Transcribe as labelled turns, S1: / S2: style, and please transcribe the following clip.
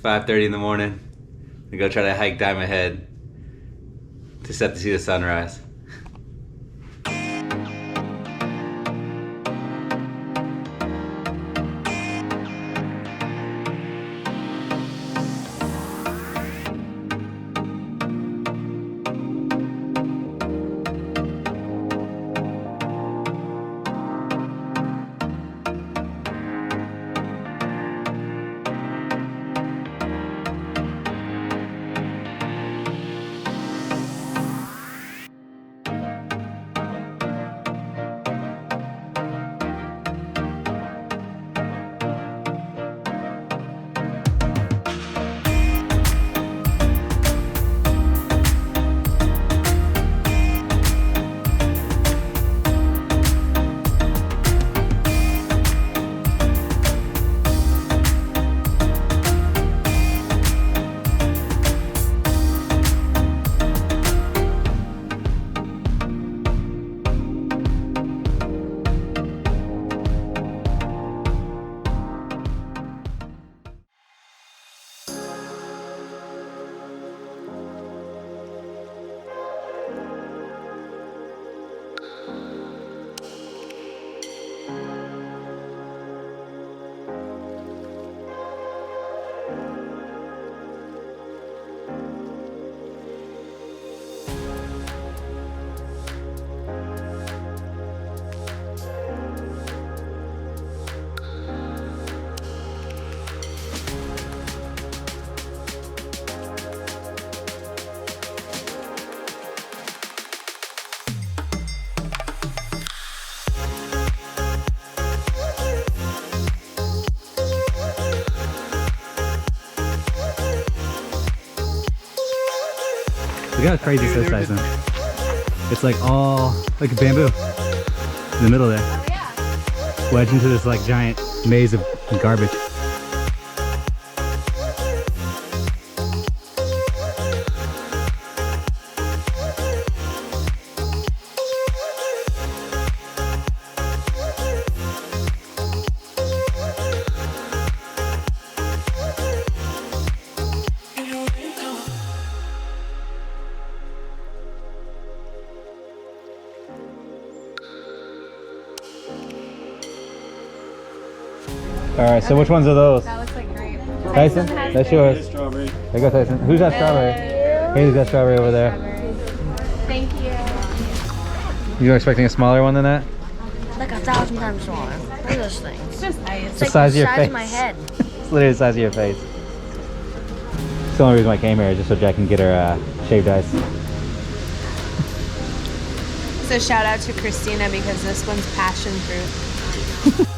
S1: 5:30 in the morning. We go try to hike Diamond Head to see the sunrise.
S2: Look how crazy this is, Tyson. It's like all like bamboo in the middle there.
S3: Oh, yeah.
S2: Wedged into this like giant maze of garbage. Alright, so which ones are those?
S3: That looks like grape.
S2: Tyson, that's yours.
S4: Strawberry.
S2: There you go, Tyson. Who's got strawberry? Haley's got strawberry over there.
S3: Thank you.
S2: You were expecting a smaller one than that?
S5: Like 1,000 times smaller. Look at this thing.
S3: It's just ice.
S5: It's
S2: The
S5: like
S2: size
S5: the
S2: of your
S5: size
S2: face.
S5: of my head.
S2: It's literally the size of your face. It's the only reason why I came here, is just so Jack can get her shaved ice.
S3: So shout out to Christina because this one's passion fruit.